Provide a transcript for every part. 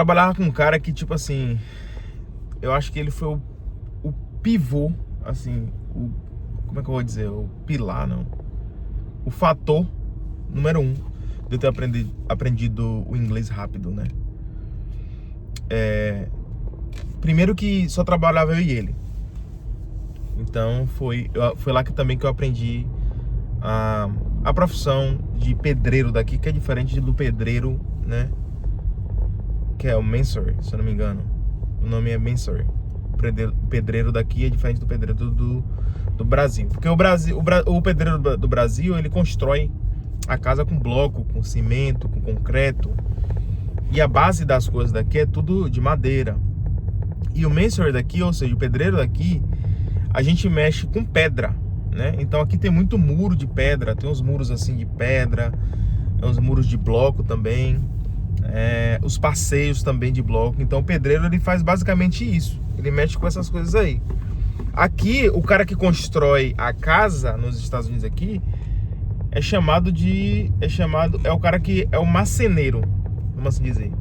trabalhava com um cara que, tipo assim, eu acho que ele foi o pivô, assim, como é que eu vou dizer? O pilar, não. O fator número 1 de eu ter aprendido o inglês rápido, né? Primeiro que só trabalhava eu e ele. Então foi lá que também que eu aprendi a profissão de pedreiro daqui, que é diferente do pedreiro, né? Que é o Mansory, se eu não me engano. O nome é Mansory. O pedreiro daqui é diferente do pedreiro do Brasil. Porque o pedreiro do Brasil, ele constrói a casa com bloco, com cimento, com concreto. E a base das coisas daqui é tudo de madeira. E o Mansory daqui, ou seja, o pedreiro daqui, a gente mexe com pedra, né? Então aqui tem muito muro de pedra. Tem uns muros assim de pedra, uns muros de bloco também. Os passeios também de bloco. Então o pedreiro, ele faz basicamente isso. Ele mexe com essas coisas aí. Aqui, o cara que constrói a casa nos Estados Unidos aqui é o cara que é o marceneiro, vamos assim dizer.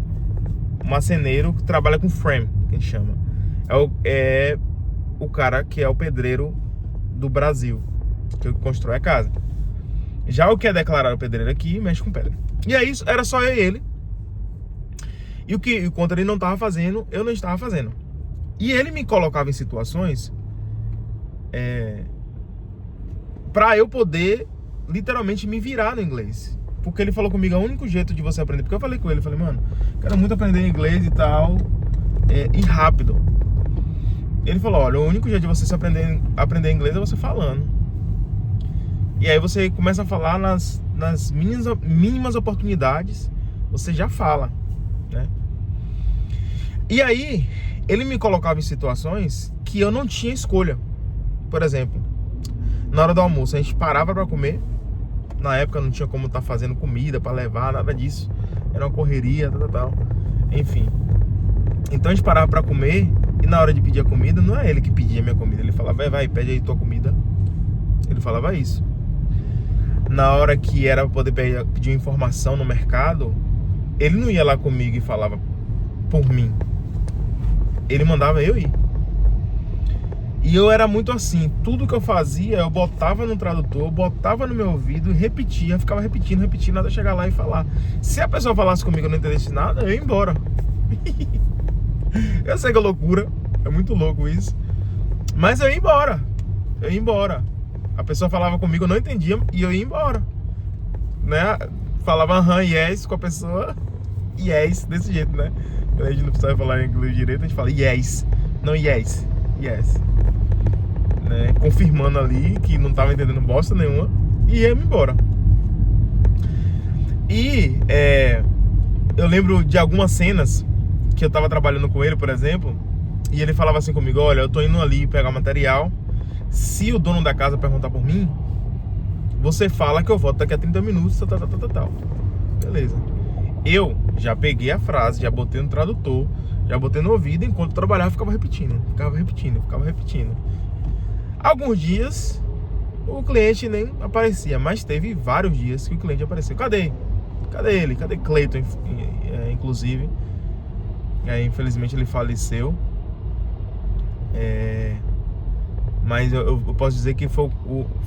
O marceneiro que trabalha com frame, que a gente chama. É o cara que é o pedreiro do Brasil, que constrói a casa. Já o que é declarado pedreiro aqui, mexe com pedra. E aí, era só eu e ele. E enquanto ele não estava fazendo, eu não estava fazendo. E ele me colocava em situações para eu poder literalmente me virar no inglês. Porque ele falou comigo, é o único jeito de você aprender. Porque eu falei com ele, mano, quero muito aprender inglês e tal, e rápido. Ele falou, olha, o único jeito de você aprender inglês é você falando. E aí você começa a falar nas mínimas oportunidades, você já fala, né? E aí, ele me colocava em situações que eu não tinha escolha. Por exemplo, na hora do almoço, a gente parava para comer. Na época não tinha como estar fazendo comida para levar, nada disso. Era uma correria, tal. Enfim. Então a gente parava para comer. E na hora de pedir a comida, não é ele que pedia a minha comida. Ele falava, vai, pede aí tua comida. Ele falava isso. Na hora que era para poder pedir uma informação no mercado, ele não ia lá comigo e falava por mim. Ele mandava eu ir. E eu era muito assim, tudo que eu fazia, eu botava no tradutor, botava no meu ouvido e repetia, ficava repetindo, até chegar lá e falar. Se a pessoa falasse comigo e eu não entendesse nada, eu ia embora. Eu sei que é loucura, é muito louco isso, mas eu ia embora. A pessoa falava comigo, eu não entendia e eu ia embora, né? Falava yes com a pessoa, yes, desse jeito, né? Quando a gente não precisava falar inglês direito, a gente fala yes, não yes, né? Confirmando ali que não tava entendendo bosta nenhuma e ia embora. E eu lembro de algumas cenas que eu tava trabalhando com ele, por exemplo, e ele falava assim comigo, olha, eu tô indo ali pegar material, se o dono da casa perguntar por mim, você fala que eu volto daqui a 30 minutos, tal. Beleza. Eu já peguei a frase, já botei no tradutor, já botei no ouvido, enquanto eu trabalhava, ficava repetindo. Alguns dias o cliente nem aparecia, mas teve vários dias que o cliente apareceu. Cadê ele? Cadê Cleiton, inclusive? Infelizmente ele faleceu. Mas eu posso dizer que foi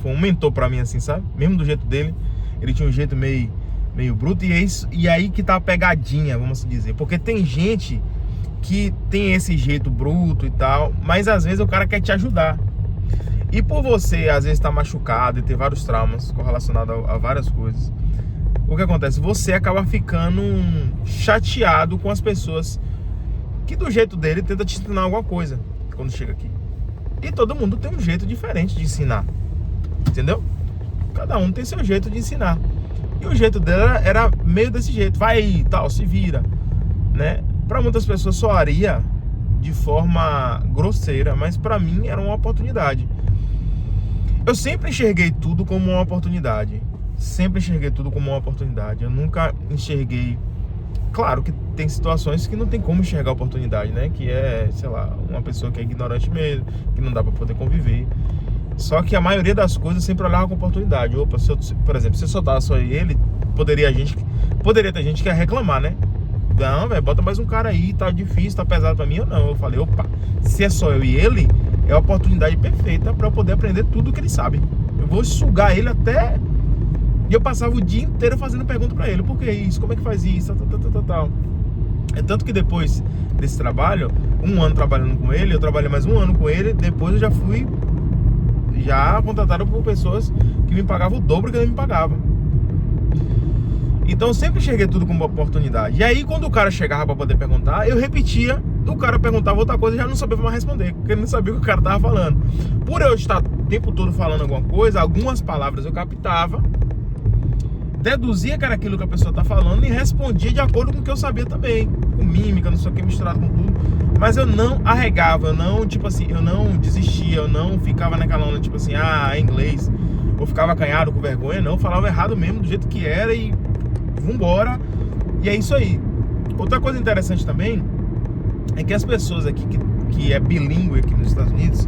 um mentor pra mim, assim, sabe? Mesmo do jeito dele, ele tinha um jeito meio bruto. E é isso, e aí que tá a pegadinha, vamos assim dizer. Porque tem gente que tem esse jeito bruto e tal, mas às vezes o cara quer te ajudar. E por você, às vezes, estar machucado e ter vários traumas correlacionados a várias coisas, o que acontece? Você acaba ficando chateado com as pessoas que do jeito dele tenta te ensinar alguma coisa quando chega aqui. E todo mundo tem um jeito diferente de ensinar, entendeu? Cada um tem seu jeito de ensinar. E o jeito dela era meio desse jeito, vai aí, tal, se vira, né? Para muitas pessoas soaria de forma grosseira, mas para mim era uma oportunidade. Eu sempre enxerguei tudo como uma oportunidade. Eu nunca enxerguei... Claro que tem situações que não tem como enxergar a oportunidade, né? Que é, sei lá, uma pessoa que é ignorante mesmo, que não dá pra poder conviver. Só que a maioria das coisas sempre olhava com oportunidade. Opa, por exemplo, se eu soltar só ele, poderia ter gente que ia reclamar, né? não, velho, bota mais um cara aí, tá difícil, tá pesado pra mim. Eu não, eu falei, opa, se é só eu e ele, é a oportunidade perfeita pra eu poder aprender tudo que ele sabe. Eu vou sugar ele até... E eu passava o dia inteiro fazendo pergunta pra ele, por que isso, como é que faz isso, tal. É tanto que depois desse trabalho, 1 ano trabalhando com ele, eu trabalhei mais 1 ano com ele, depois eu já fui contratado por pessoas que me pagavam o dobro que ele me pagava. Então eu sempre enxerguei tudo como uma oportunidade. E aí quando o cara chegava pra poder perguntar, eu repetia, o cara perguntava outra coisa e já não sabia mais responder, porque ele não sabia o que o cara tava falando. Por eu estar o tempo todo falando alguma coisa, algumas palavras eu captava, deduzia que era aquilo que a pessoa tá falando e respondia de acordo com o que eu sabia também, com mímica, não sei o que, misturado com tudo. Mas eu não arregava, eu não, tipo assim, eu não desistia, eu não ficava naquela onda, tipo assim, é inglês, ou ficava acanhado com vergonha, não, eu falava errado mesmo, do jeito que era e vambora, e é isso aí. Outra coisa interessante também é que as pessoas aqui que é bilíngue aqui nos Estados Unidos,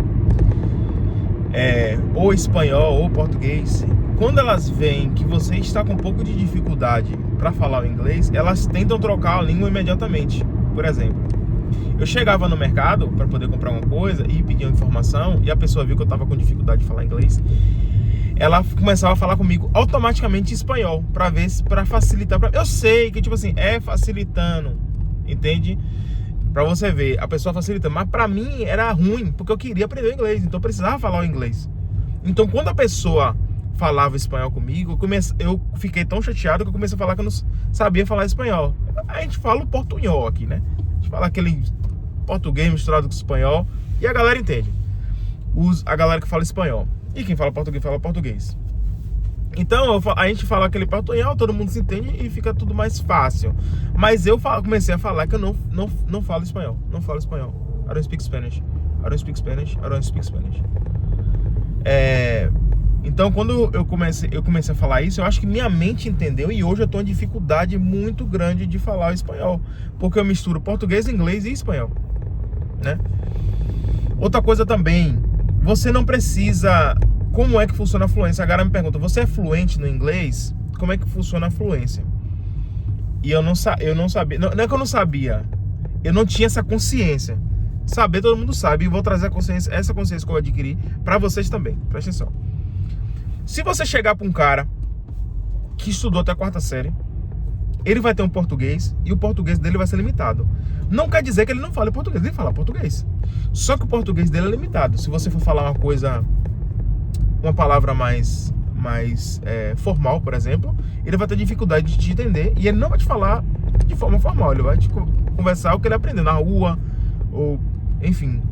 ou espanhol ou português, quando elas veem que você está com um pouco de dificuldade para falar o inglês, elas tentam trocar a língua imediatamente. Por exemplo, eu chegava no mercado para poder comprar uma coisa e pedir uma informação, e a pessoa viu que eu estava com dificuldade de falar inglês, ela começava a falar comigo automaticamente em espanhol, para facilitar. Eu sei que, tipo assim, é facilitando, entende? Pra você ver, a pessoa facilitando. Mas pra mim era ruim, porque eu queria aprender o inglês, então eu precisava falar o inglês. Então quando a pessoa falava espanhol comigo, eu fiquei tão chateado que eu comecei a falar que eu não sabia falar espanhol. A gente fala o portunhol aqui, né? A gente fala aquele português misturado com espanhol, e a galera entende. A galera que fala espanhol. E quem fala português. Então a gente fala aquele portunhol, todo mundo se entende e fica tudo mais fácil. Mas eu comecei a falar que eu não falo espanhol. Não falo espanhol. I don't speak Spanish. I don't speak Spanish. I don't speak Spanish. Então quando eu comecei a falar isso, eu acho que minha mente entendeu. E hoje eu tô em dificuldade muito grande de falar o espanhol, porque eu misturo português, inglês e espanhol, né? Outra coisa também, você não precisa... Como é que funciona a fluência? A galera me pergunta, você é fluente no inglês? Como é que funciona a fluência? E eu não sabia. Não é que eu não sabia, eu não tinha essa consciência. Saber todo mundo sabe, e vou trazer essa consciência que eu adquiri pra vocês também. Presta atenção. Se você chegar pra um cara que estudou até a 4ª série, ele vai ter um português, e o português dele vai ser limitado. Não quer dizer que ele não fale português, ele fala português. Só que o português dele é limitado. Se você for falar uma palavra mais formal, por exemplo, ele vai ter dificuldade de te entender, e ele não vai te falar de forma formal, ele vai te conversar o que ele aprendeu na rua, ou enfim,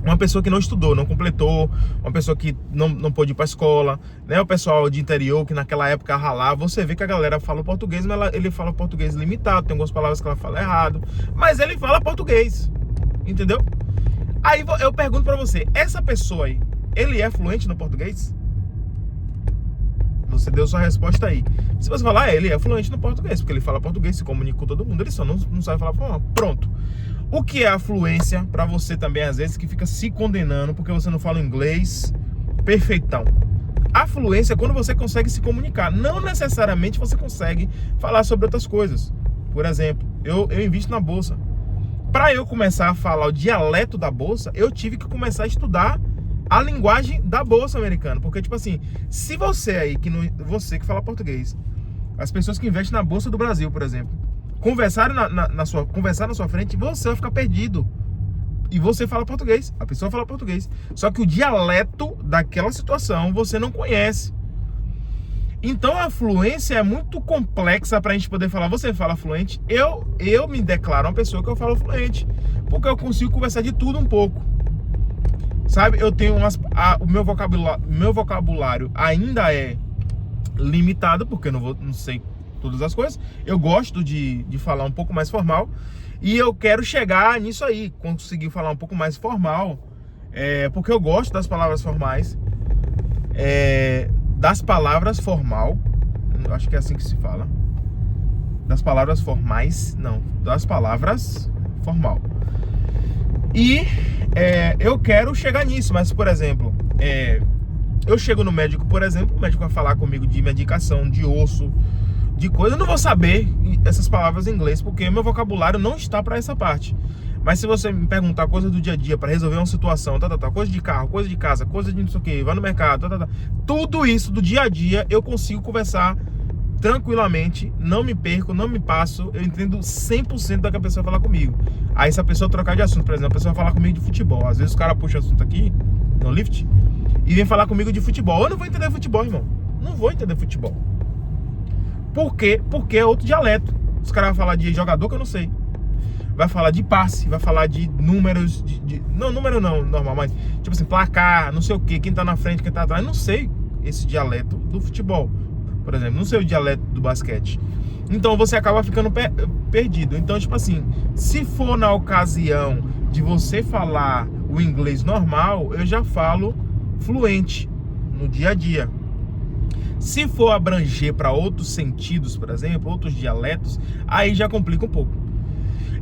uma pessoa que não estudou, não completou, uma pessoa que não pôde ir para a escola, né? O pessoal de interior que naquela época ralava, você vê que a galera fala português, mas ele fala português limitado, tem algumas palavras que ela fala errado, mas ele fala português, entendeu? Aí eu pergunto para você, essa pessoa aí, ele é fluente no português? Você deu sua resposta aí. Se você falar, ele é fluente no português, porque ele fala português, se comunica com todo mundo, ele só não sabe falar formal. Pronto. O que é a fluência para você também, às vezes, que fica se condenando porque você não fala inglês perfeitão? A fluência é quando você consegue se comunicar. Não necessariamente você consegue falar sobre outras coisas. Por exemplo, eu invisto na bolsa. Para eu começar a falar o dialeto da bolsa, eu tive que começar a estudar a linguagem da bolsa americana. Porque, tipo assim, se você aí, você que fala português, as pessoas que investem na bolsa do Brasil, por exemplo, conversar na sua frente, você vai ficar perdido. E você fala português, a pessoa fala português, só que o dialeto daquela situação você não conhece. Então a fluência é muito complexa pra gente poder falar, você fala fluente? Eu me declaro uma pessoa que eu falo fluente, porque eu consigo conversar de tudo um pouco. Sabe, eu tenho o meu vocabulário ainda é limitado, porque eu não sei todas as coisas. Eu gosto de falar um pouco mais formal, e eu quero chegar nisso aí, conseguir falar um pouco mais formal, porque eu gosto das palavras formais, das palavras formal, acho que é assim que se fala, das palavras formais, não, das palavras formal. E eu quero chegar nisso, mas, por exemplo, eu chego no médico, por exemplo, o médico vai falar comigo de medicação de osso, de coisa, eu não vou saber essas palavras em inglês, porque meu vocabulário não está para essa parte. Mas se você me perguntar coisa do dia a dia, para resolver uma situação, coisa de carro, coisa de casa, coisa de não sei o que, vai no mercado, tudo isso do dia a dia eu consigo conversar tranquilamente, não me perco, não me passo, eu entendo 100% da que a pessoa vai falar comigo. Aí se a pessoa trocar de assunto, por exemplo, a pessoa vai falar comigo de futebol, às vezes o cara puxa assunto aqui, no lift, e vem falar comigo de futebol, eu não vou entender futebol, irmão, não vou entender futebol. Por quê? Porque é outro dialeto. Os caras vão falar de jogador que eu não sei, vai falar de passe, vai falar de números, não, número não, normal, mas tipo assim, placar, não sei o que, quem tá na frente, quem tá atrás, eu não sei esse dialeto do futebol, por exemplo, não sei o dialeto do basquete. Então você acaba ficando perdido. Então, tipo assim, se for na ocasião de você falar o inglês normal, eu já falo fluente no dia a dia. Se for abranger para outros sentidos, por exemplo, outros dialetos, aí já complica um pouco.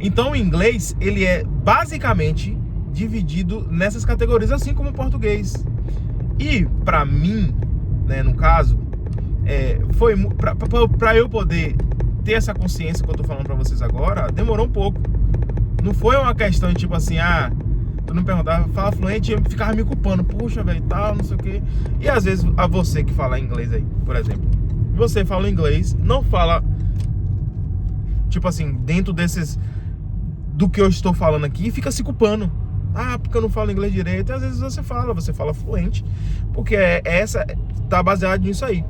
Então o inglês, ele é basicamente dividido nessas categorias, assim como o português. E para mim, né, no caso, foi para eu poder ter essa consciência que eu tô falando para vocês agora, demorou um pouco. Não foi uma questão de tipo assim, tu não me perguntava, fala fluente, eu ficava me culpando, puxa, velho, tal, não sei o quê. E às vezes a você que fala inglês aí, por exemplo, você fala inglês, não fala tipo assim, dentro desses do que eu estou falando aqui, fica se culpando. Porque eu não falo inglês direito. E às vezes você fala fluente, porque tá baseado nisso aí.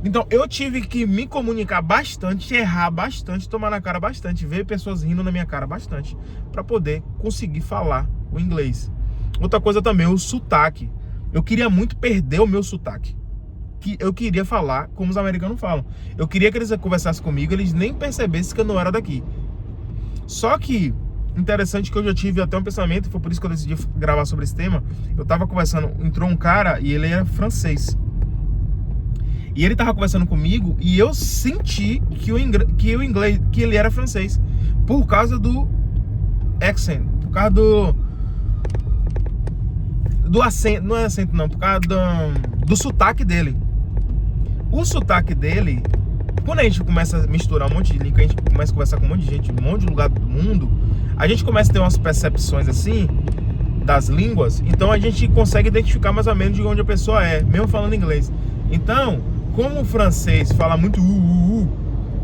Então eu tive que me comunicar bastante, errar bastante, tomar na cara bastante, ver pessoas rindo na minha cara bastante, para poder conseguir falar o inglês. Outra coisa também, o sotaque. Eu queria muito perder o meu sotaque. Eu queria falar como os americanos falam. Eu queria que eles conversassem comigo, eles nem percebessem que eu não era daqui. Só que, interessante que eu já tive até um pensamento, foi por isso que eu decidi gravar sobre esse tema. Eu tava conversando, entrou um cara e ele era francês. E ele tava conversando comigo e eu senti que ele era francês. Por causa do accent, por causa do acento, não é acento não, por causa do sotaque dele. O sotaque dele, quando a gente começa a misturar um monte de língua, a gente começa a conversar com um monte de gente, um monte de lugar do mundo, a gente começa a ter umas percepções assim, das línguas, então a gente consegue identificar mais ou menos de onde a pessoa é, mesmo falando inglês. Então, como o francês fala muito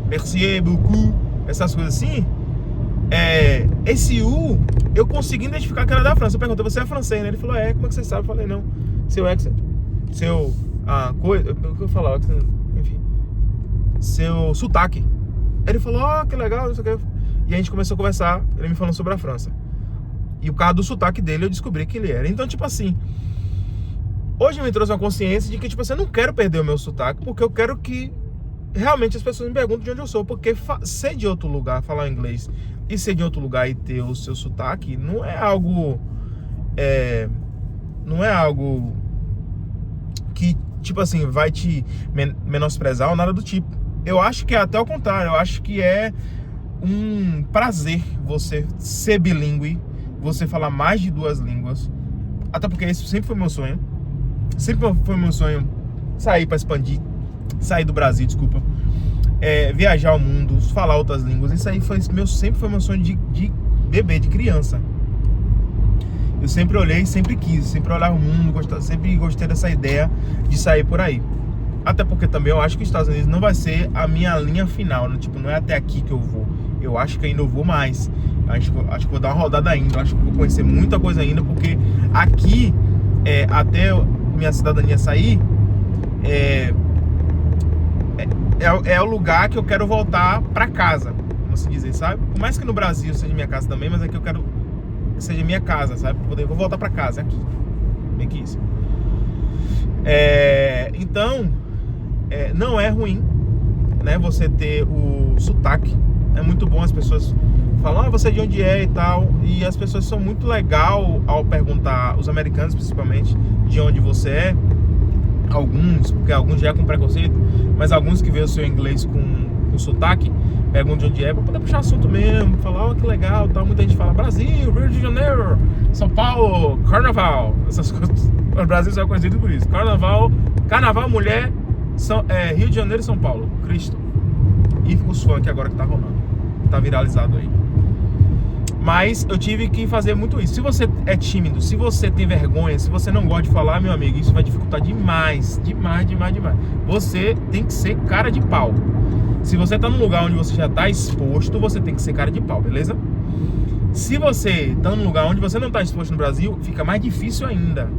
merci beaucoup, essas coisas assim, esse eu consegui identificar que era da França. Eu perguntei, você é francês, né? Ele falou, como é que você sabe? Eu falei, não, seu accent, seu coisa, o que eu falar, enfim, seu sotaque. Ele falou, que legal, não sei o que. E a gente começou a conversar, ele me falando sobre a França. E por causa do sotaque dele, eu descobri que ele era. Então, tipo assim, hoje me trouxe uma consciência de que, tipo assim, eu não quero perder o meu sotaque, porque eu quero que realmente as pessoas me perguntem de onde eu sou. Porque ser de outro lugar, falar inglês, e ser de outro lugar e ter o seu sotaque, não é algo que, tipo assim, vai te menosprezar ou nada do tipo. Eu acho que é até o contrário. Eu acho que é um prazer você ser bilíngue, você falar mais de duas línguas. Até porque isso sempre foi meu sonho. Sempre foi meu sonho sair para expandir, sair do Brasil, desculpa, viajar ao mundo, falar outras línguas. Isso aí sempre foi meu sonho de bebê, de criança. Eu sempre olhei, sempre quis, sempre olhar o mundo, sempre gostei dessa ideia de sair por aí. Até porque também eu acho que os Estados Unidos não vai ser a minha linha final, né? Tipo, não é até aqui que eu vou. Eu acho que ainda eu vou mais. Acho que vou dar uma rodada ainda. Acho que vou conhecer muita coisa ainda, porque aqui, até minha cidadania sair, é o lugar que eu quero voltar pra casa, como se dizer, sabe? Por mais que no Brasil seja minha casa também, mas aqui eu quero que seja minha casa, sabe? Vou voltar pra casa, aqui. Bem que isso. Então, não é ruim, né? Você ter o sotaque. É muito bom, as pessoas falam, você é de onde é e tal. E as pessoas são muito legal ao perguntar, os americanos principalmente, de onde você é. Alguns, porque alguns já é com preconceito, mas alguns que veem o seu inglês com sotaque, perguntam de onde é, pra poder puxar assunto mesmo, falar, que legal, tal. Muita gente fala, Brasil, Rio de Janeiro, São Paulo, Carnaval, essas coisas. O Brasil só é conhecido por isso. Carnaval, mulher, Rio de Janeiro e São Paulo, Cristo. e os funk agora que tá rolando, tá viralizado aí. Mas eu tive que fazer muito isso. Se você é tímido, se você tem vergonha, se você não gosta de falar, meu amigo, isso vai dificultar demais. Você tem que ser cara de pau. Se você tá num lugar onde você já tá exposto, você tem que ser cara de pau, beleza? Se você tá num lugar onde você não tá exposto no Brasil, fica mais difícil ainda.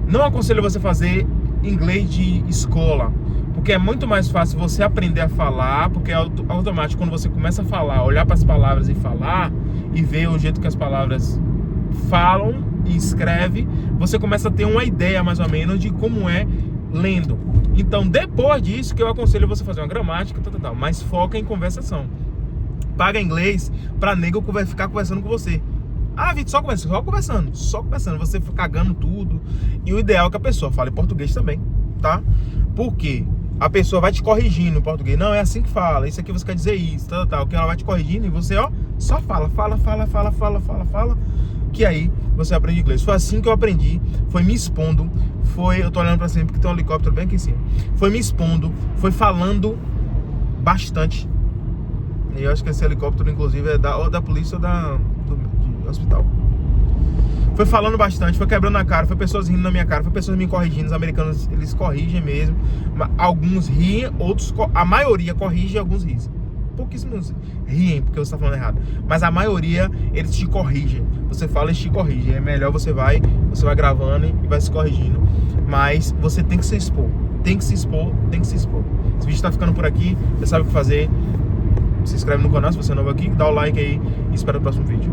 Não aconselho você fazer inglês de escola, porque é muito mais fácil você aprender a falar, porque é automático quando você começa a falar, olhar para as palavras e falar, e ver o jeito que as palavras falam e escreve, você começa a ter uma ideia mais ou menos de como é lendo. Então depois disso que eu aconselho você fazer uma gramática, mas foca em conversação. Paga inglês pra nego que vai ficar conversando com você. Ah, Vitor, só conversando, você cagando tudo. E o ideal é que a pessoa fale português também, tá? Porque a pessoa vai te corrigindo em português. Não, é assim que fala, isso aqui você quer dizer isso, que ela vai te corrigindo e você, ó, só fala, que aí você aprende inglês. Foi assim que eu aprendi, foi me expondo, eu tô olhando pra cima porque tem um helicóptero bem aqui em cima. Foi me expondo, foi falando bastante. E eu acho que esse helicóptero, inclusive, é ou da polícia ou do hospital. Foi falando bastante, foi quebrando a cara, foi pessoas rindo na minha cara, foi pessoas me corrigindo. Os americanos, eles corrigem mesmo. Alguns riem, a maioria corrige e alguns riem. Pouquíssimos riem porque você está falando errado. Mas a maioria, eles te corrigem. Você fala e te corrigem. É melhor você vai gravando e vai se corrigindo. Mas você tem que se expor. Tem que se expor. Esse vídeo está ficando por aqui. Você sabe o que fazer. Se inscreve no canal se você é novo aqui. Dá o like aí e espera o próximo vídeo.